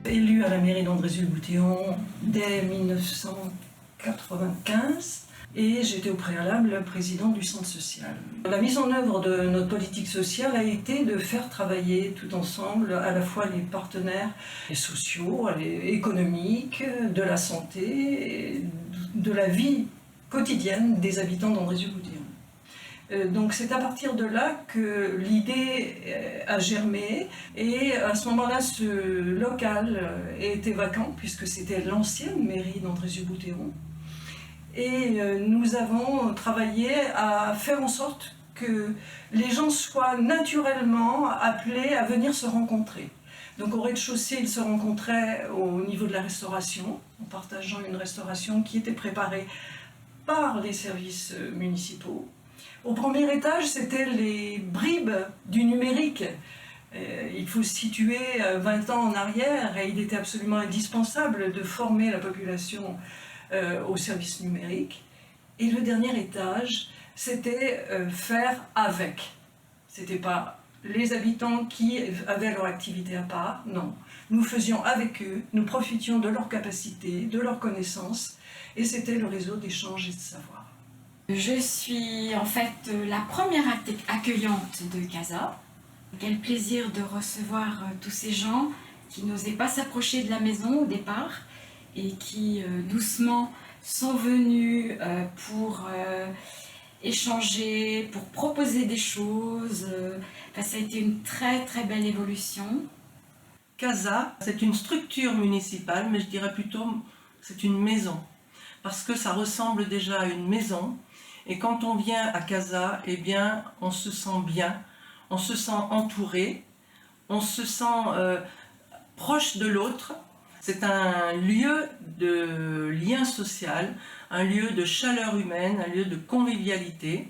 Élu à la mairie d'Andrézieux-le-Bouthéon dès 1995 et j'étais au préalable présidente du centre social. La mise en œuvre de notre politique sociale a été de faire travailler tout ensemble à la fois les partenaires sociaux, économiques, de la santé, de la vie quotidienne des habitants d'Andrézieux-le-Bouthéon. Donc c'est à partir de là que l'idée a germé et à ce moment-là ce local était vacant puisque c'était l'ancienne mairie d'Andrézieux-le-Bouthéon et nous avons travaillé à faire en sorte que les gens soient naturellement appelés à venir se rencontrer. Donc au rez-de-chaussée, ils se rencontraient au niveau de la restauration en partageant une restauration qui était préparée par les services municipaux. Au premier étage, c'était les bribes du numérique. Il faut se situer 20 ans en arrière et il était absolument indispensable de former la population au service numérique. Et le dernier étage, c'était faire avec. C'était pas les habitants qui avaient leur activité à part, non. Nous faisions avec eux, nous profitions de leurs capacités, de leurs connaissances et c'était le réseau d'échange et de savoir. Je suis en fait la première accueillante de Casa. Quel plaisir de recevoir tous ces gens qui n'osaient pas s'approcher de la maison au départ et qui doucement sont venus pour échanger, pour proposer des choses. Enfin, ça a été une très très belle évolution. Casa, c'est une structure municipale, mais je dirais plutôt c'est une maison. Parce que ça ressemble déjà à une maison. Et quand on vient à Casa, eh bien, on se sent bien, on se sent entouré, on se sent proche de l'autre. C'est un lieu de lien social, un lieu de chaleur humaine, un lieu de convivialité.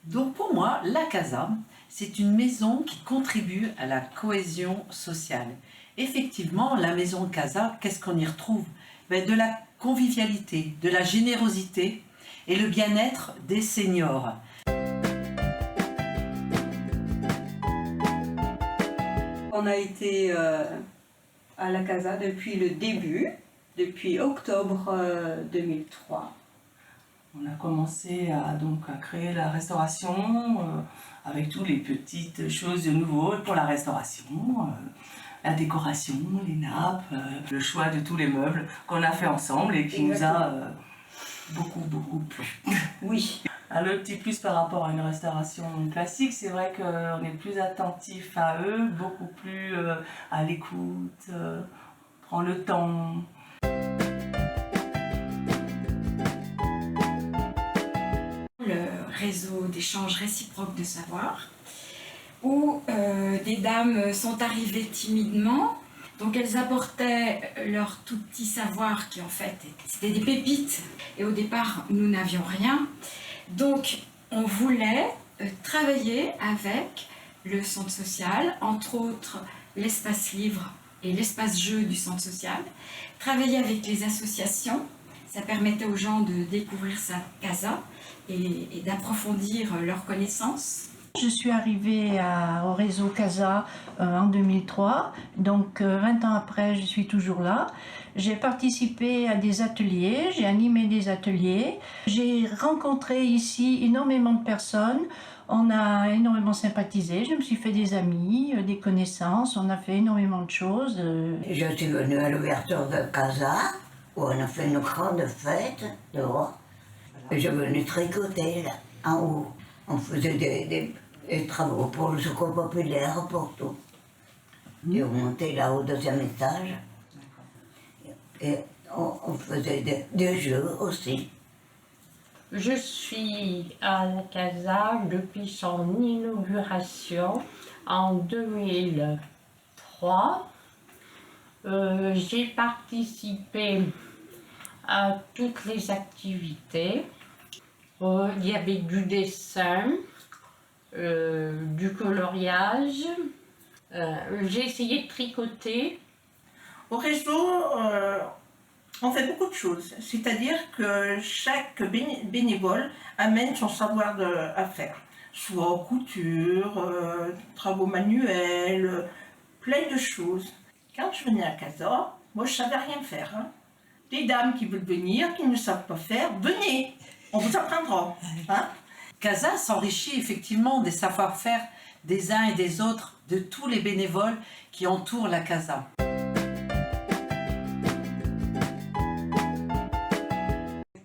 Donc pour moi, la Casa, c'est une maison qui contribue à la cohésion sociale. Effectivement, la maison Casa, qu'est-ce qu'on y retrouve? De la convivialité, de la générosité, et le bien-être des seniors. On a été à la Casa depuis le début, depuis octobre 2003. On a commencé à créer la restauration avec toutes les petites choses de nouveau pour la restauration, la décoration, les nappes, le choix de tous les meubles qu'on a fait ensemble et qui nous a beaucoup plu. Oui. Le petit plus par rapport à une restauration classique, c'est vrai qu'on est plus attentif à eux, beaucoup plus à l'écoute, prend le temps. Le réseau d'échange réciproque de savoir, où des dames sont arrivées timidement. Donc elles apportaient leur tout petit savoir qui en fait, c'était des pépites. Et au départ, nous n'avions rien. Donc on voulait travailler avec le centre social, entre autres l'espace livre et l'espace jeu du centre social. Travailler avec les associations, ça permettait aux gens de découvrir sa casa et d'approfondir leurs connaissances. Je suis arrivée au réseau Casa en 2003, donc 20 ans après je suis toujours là. J'ai participé à des ateliers, j'ai animé des ateliers, j'ai rencontré ici énormément de personnes, on a énormément sympathisé, je me suis fait des amis, des connaissances, on a fait énormément de choses. Je suis venue à l'ouverture de Casa, où on a fait une grande fête dehors. Et je venais tricoter là, en haut. On faisait des travaux pour le secours populaire, pour tout. Et on montait là au deuxième étage. Et on faisait des jeux aussi. Je suis à la Casa depuis son inauguration en 2003. J'ai participé à toutes les activités. Il y avait du dessin, du coloriage. J'ai essayé de tricoter. Au réseau, on fait beaucoup de choses. C'est-à-dire que chaque bénévole amène son savoir à faire. Soit couture, travaux manuels, plein de choses. Quand je venais à Casa, moi je savais rien faire. Hein. Les dames qui veulent venir, qui ne savent pas faire, venez, on vous apprendra. Hein. CASA s'enrichit effectivement des savoir-faire des uns et des autres, de tous les bénévoles qui entourent la CASA.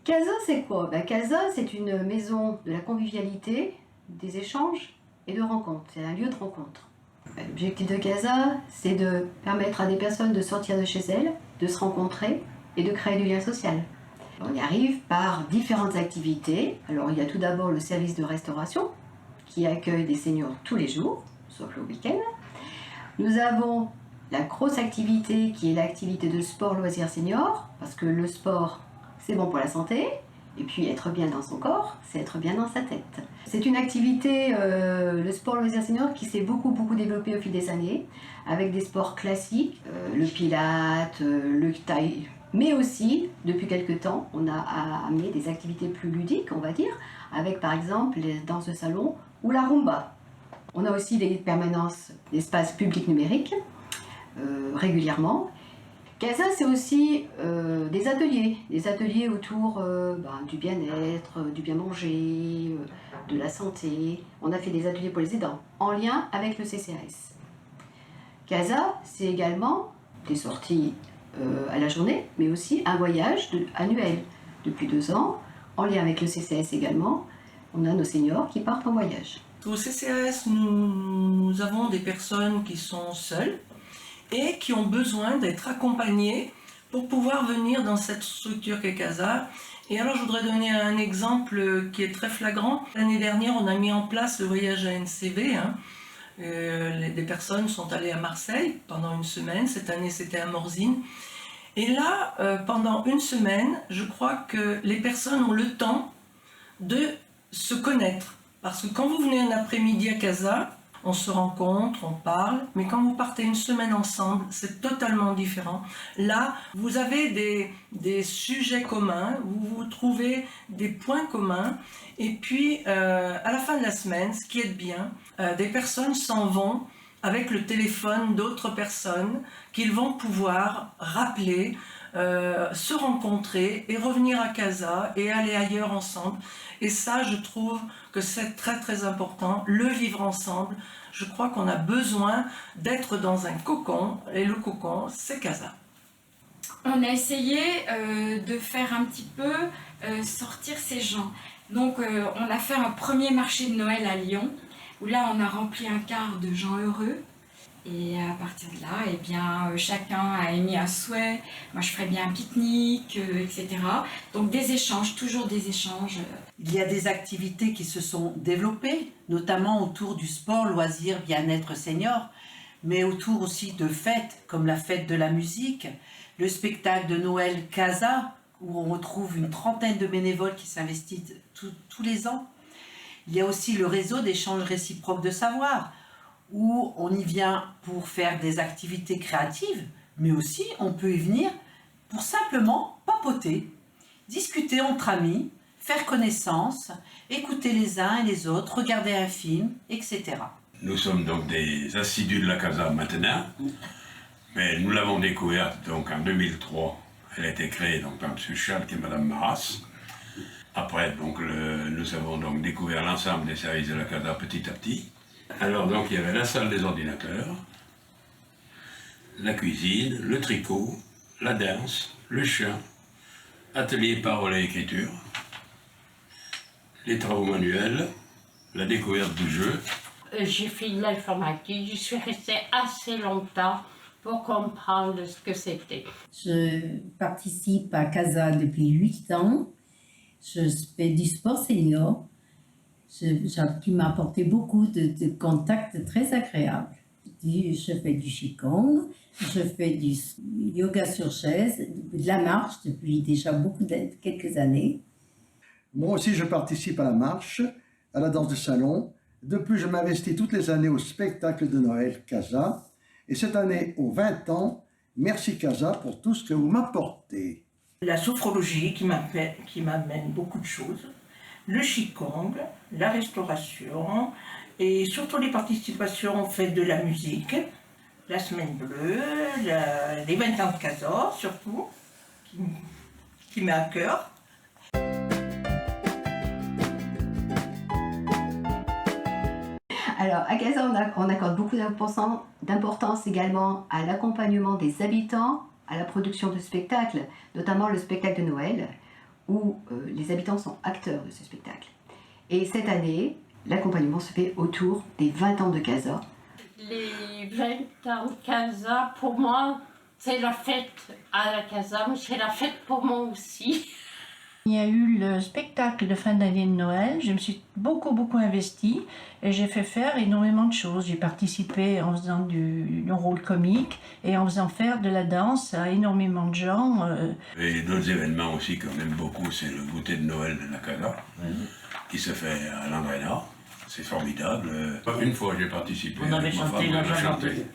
CASA, c'est quoi? CASA, c'est une maison de la convivialité, des échanges et de rencontres. C'est un lieu de rencontre. L'objectif de CASA, c'est de permettre à des personnes de sortir de chez elles, de se rencontrer et de créer du lien social. On y arrive par différentes activités. Alors, il y a tout d'abord le service de restauration qui accueille des seniors tous les jours, sauf le week-end. Nous avons la grosse activité qui est l'activité de sport loisirs senior, parce que le sport, c'est bon pour la santé, et puis être bien dans son corps, c'est être bien dans sa tête. C'est une activité, le sport loisirs senior, qui s'est beaucoup développé au fil des années, avec des sports classiques, le pilate, le taï, mais aussi, depuis quelques temps, on a amené des activités plus ludiques, on va dire, avec par exemple les danses de salon ou la rumba. On a aussi des permanences d'espaces publics numériques, régulièrement. CASA, c'est aussi des ateliers autour du bien-être, du bien manger, de la santé. On a fait des ateliers pour les aidants, en lien avec le CCAS. CASA, c'est également des sorties à la journée, mais aussi un voyage annuel. Depuis 2 ans, en lien avec le CCAS également, on a nos seniors qui partent en voyage. Au CCAS, nous avons des personnes qui sont seules et qui ont besoin d'être accompagnées pour pouvoir venir dans cette structure qu'est CASA. Et alors, je voudrais donner un exemple qui est très flagrant. L'année dernière, on a mis en place le voyage ANCV. Des personnes sont allées à Marseille pendant 1 semaine. Cette année, c'était à Morzine. Et là, pendant 1 semaine, je crois que les personnes ont le temps de se connaître. Parce que quand vous venez un après-midi à CASA, on se rencontre, on parle, mais quand vous partez 1 semaine ensemble, c'est totalement différent. Là, vous avez des sujets communs, vous trouvez des points communs, et puis à la fin de la semaine, ce qui est bien, des personnes s'en vont avec le téléphone d'autres personnes qu'ils vont pouvoir rappeler, se rencontrer et revenir à CASA et aller ailleurs ensemble. Et ça, je trouve que c'est très important, le vivre ensemble. Je crois qu'on a besoin d'être dans un cocon, et le cocon, c'est CASA. On a essayé de faire un petit peu sortir ces gens. Donc on a fait un premier marché de Noël à Lyon, où là on a rempli un quart de gens heureux. Et à partir de là, eh bien, chacun a émis un souhait. Moi, je ferais bien un pique-nique, etc. Donc des échanges, toujours des échanges. Il y a des activités qui se sont développées, notamment autour du sport, loisirs, bien-être senior, mais autour aussi de fêtes, comme la fête de la musique, le spectacle de Noël CASA, où on retrouve une trentaine de bénévoles qui s'investissent tous les ans. Il y a aussi le réseau d'échanges réciproques de savoir, où on y vient pour faire des activités créatives, mais aussi on peut y venir pour simplement papoter, discuter entre amis, faire connaissance, écouter les uns et les autres, regarder un film, etc. Nous sommes donc des assidus de la CASA maintenant, mais nous l'avons découverte donc en 2003. Elle a été créée donc par M. Charles et Mme Maras. Après, donc, nous avons donc découvert l'ensemble des services de la CASA petit à petit. Alors donc il y avait la salle des ordinateurs, la cuisine, le tricot, la danse, le chant, atelier parole et écriture, les travaux manuels, la découverte du jeu. J'ai fait de l'informatique, je suis restée assez longtemps pour comprendre ce que c'était. Je participe à CASA depuis 8 ans, je fais du sport senior. Qui m'a apporté beaucoup de contacts très agréables. Je fais du Qigong, je fais du yoga sur chaise, de la marche depuis déjà quelques années. Moi aussi, je participe à la marche, à la danse de salon. De plus, je m'investis toutes les années au spectacle de Noël CASA. Et cette année, aux 20 ans, merci CASA pour tout ce que vous m'apportez. La sophrologie qui m'amène beaucoup de choses. Le Qigong, la restauration et surtout les participations en fait de la musique, la Semaine Bleue, les 20 ans de Casa surtout, qui met à cœur. Alors, à Casa, on accorde beaucoup d'importance également à l'accompagnement des habitants, à la production de spectacles, notamment le spectacle de Noël, où les habitants sont acteurs de ce spectacle. Et cette année, l'accompagnement se fait autour des 20 ans de Casa. Les 20 ans de Casa, pour moi, c'est la fête à la Casa, mais c'est la fête pour moi aussi. Il y a eu le spectacle de fin d'année de Noël, je me suis beaucoup investie et j'ai fait faire énormément de choses. J'ai participé en faisant du rôle comique et en faisant faire de la danse à énormément de gens. Et d'autres événements aussi qu'on aime beaucoup, c'est le goûter de Noël de la Casa, qui se fait à l'Andréna. C'est formidable. Une fois j'ai participé, on avait chanté, on a chanté.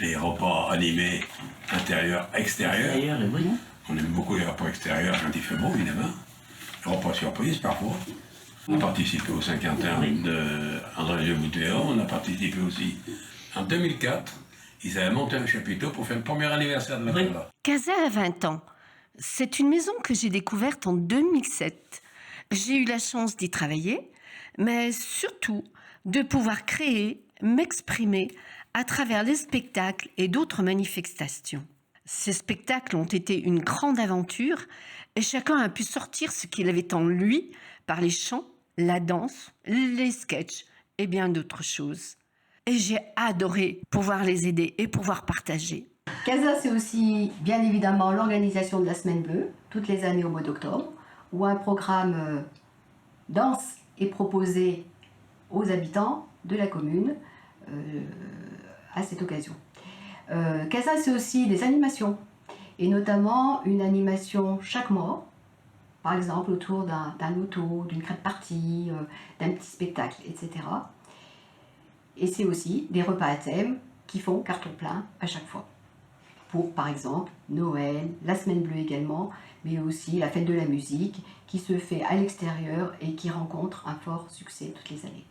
Les repas animés intérieur-extérieur. Oui. On aime beaucoup les repas extérieurs quand il fait beau, évidemment. Les repas surprises, parfois. On a participé au 51 d'André Boutéon. On a participé aussi en 2004. Ils avaient monté un chapiteau pour faire le premier anniversaire de la Casa. Casa a 20 ans. C'est une maison que j'ai découverte en 2007. J'ai eu la chance d'y travailler, mais surtout de pouvoir créer, m'exprimer à travers les spectacles et d'autres manifestations. Ces spectacles ont été une grande aventure et chacun a pu sortir ce qu'il avait en lui par les chants, la danse, les sketchs et bien d'autres choses. Et j'ai adoré pouvoir les aider et pouvoir partager. Casa, c'est aussi bien évidemment l'organisation de la Semaine Bleue, toutes les années au mois d'octobre, où un programme danse est proposé aux habitants de la commune à cette occasion. Casa, c'est aussi des animations, et notamment une animation chaque mois, par exemple autour d'un loto, d'une crêpe partie, d'un petit spectacle, etc. Et c'est aussi des repas à thème qui font carton plein à chaque fois. Pour, par exemple, Noël, la Semaine Bleue également, mais aussi la fête de la musique qui se fait à l'extérieur et qui rencontre un fort succès toutes les années.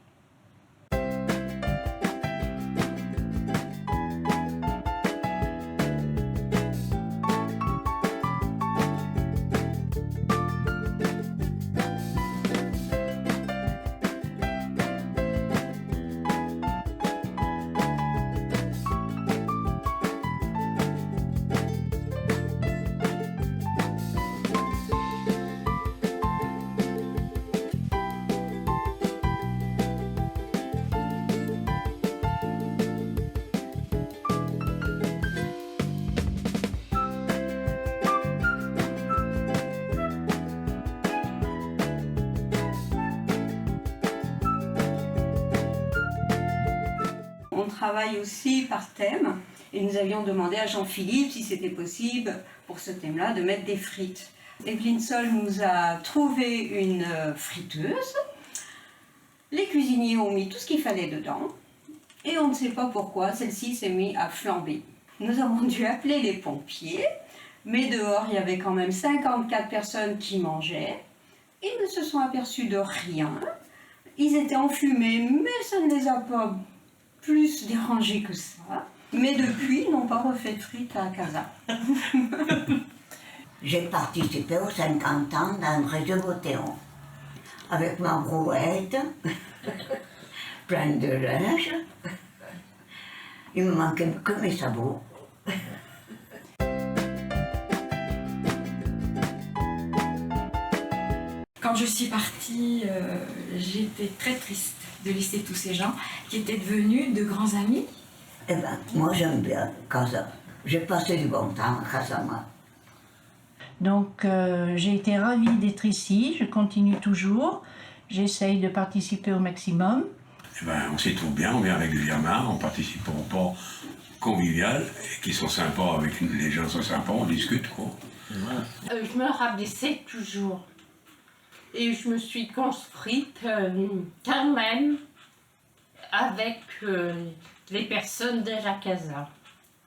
On travaille aussi par thème et nous avions demandé à Jean-Philippe si c'était possible pour ce thème-là de mettre des frites. Evelyne Sol nous a trouvé une friteuse, les cuisiniers ont mis tout ce qu'il fallait dedans et on ne sait pas pourquoi celle-ci s'est mise à flamber. Nous avons dû appeler les pompiers, mais dehors il y avait quand même 54 personnes qui mangeaient. Ils ne se sont aperçus de rien, ils étaient enfumés mais ça ne les a pas plus dérangé que ça. Mais depuis, ils n'ont pas refait de frites à Casa. J'ai participé aux 50 ans d'André de Boutéon. Avec ma brouette, pleine de linge. Il me manquait que mes sabots. Quand je suis partie, j'étais très triste de laisser tous ces gens qui étaient devenus de grands amis. Eh ben, moi j'aime bien Casa. J'ai passé du bon temps à Casa, moi. Donc j'ai été ravie d'être ici, je continue toujours, j'essaye de participer au maximum. Eh ben, on s'y trouve bien, on vient régulièrement, on participe aux repas conviviaux et qui sont sympas, avec les gens sont sympas, on discute quoi. Je me rabaissais toujours. Et je me suis construite quand même avec les personnes de la Casa.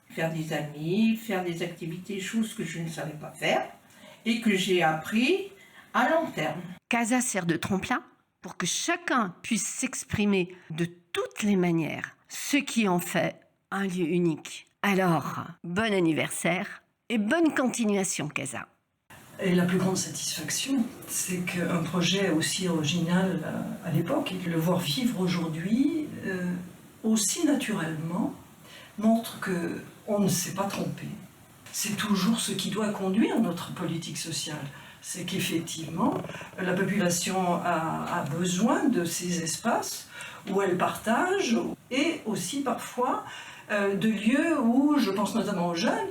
Faire des amis, faire des activités, choses que je ne savais pas faire et que j'ai appris à long terme. Casa sert de tremplin pour que chacun puisse s'exprimer de toutes les manières, ce qui en fait un lieu unique. Alors, bon anniversaire et bonne continuation, Casa. Et la plus grande satisfaction, c'est qu'un projet aussi original à l'époque, et de le voir vivre aujourd'hui aussi naturellement, montre qu'on ne s'est pas trompé. C'est toujours ce qui doit conduire notre politique sociale. C'est qu'effectivement, la population a besoin de ces espaces où elle partage, et aussi parfois de lieux où, je pense notamment aux jeunes,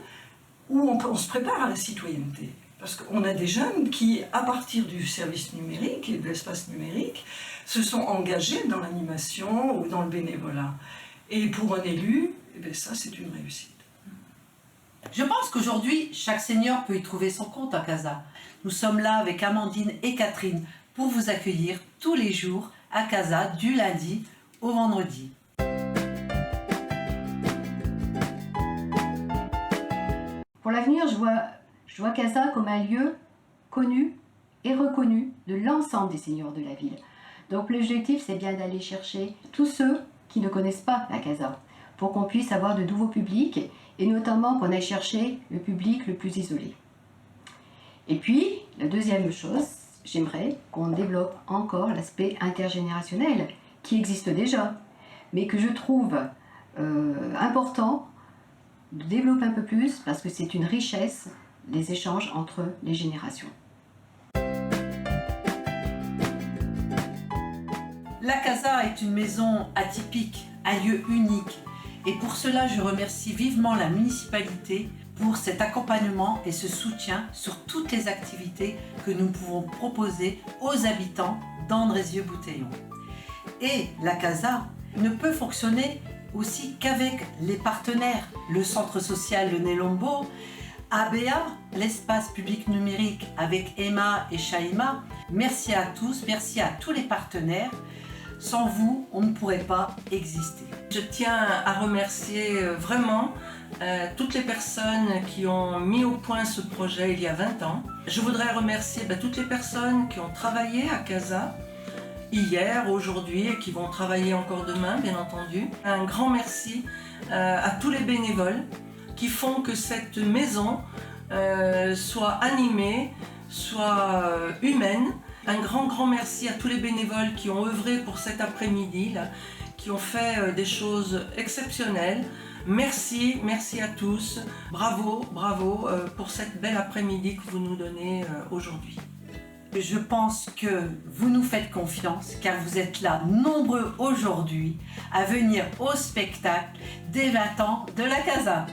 où on se prépare à la citoyenneté. Parce qu'on a des jeunes qui, à partir du service numérique et de l'espace numérique, se sont engagés dans l'animation ou dans le bénévolat. Et pour un élu, eh bien ça, c'est une réussite. Je pense qu'aujourd'hui, chaque senior peut y trouver son compte à Casa. Nous sommes là avec Amandine et Catherine pour vous accueillir tous les jours à Casa du lundi au vendredi. Pour l'avenir, je vois Casa comme un lieu connu et reconnu de l'ensemble des seniors de la ville. Donc l'objectif, c'est bien d'aller chercher tous ceux qui ne connaissent pas la Casa, pour qu'on puisse avoir de nouveaux publics, et notamment qu'on aille chercher le public le plus isolé. Et puis, la deuxième chose, j'aimerais qu'on développe encore l'aspect intergénérationnel, qui existe déjà, mais que je trouve important de développer un peu plus, parce que c'est une richesse, les échanges entre les générations. La Casa est une maison atypique, un lieu unique. Et pour cela, je remercie vivement la municipalité pour cet accompagnement et ce soutien sur toutes les activités que nous pouvons proposer aux habitants d'Andrézieux-Bouteillon. Et la Casa ne peut fonctionner aussi qu'avec les partenaires, le centre social Le Nelombo, ABA, l'espace public numérique avec Emma et Shaima. Merci à tous, merci à tous les partenaires. Sans vous, on ne pourrait pas exister. Je tiens à remercier vraiment toutes les personnes qui ont mis au point ce projet il y a 20 ans. Je voudrais remercier toutes les personnes qui ont travaillé à Casa hier, aujourd'hui et qui vont travailler encore demain, bien entendu. Un grand merci à tous les bénévoles qui font que cette maison soit animée, soit humaine. Un grand merci à tous les bénévoles qui ont œuvré pour cet après-midi, qui ont fait des choses exceptionnelles. Merci à tous. Bravo pour cette belle après-midi que vous nous donnez aujourd'hui. Je pense que vous nous faites confiance car vous êtes là nombreux aujourd'hui à venir au spectacle des 20 ans de la Casa.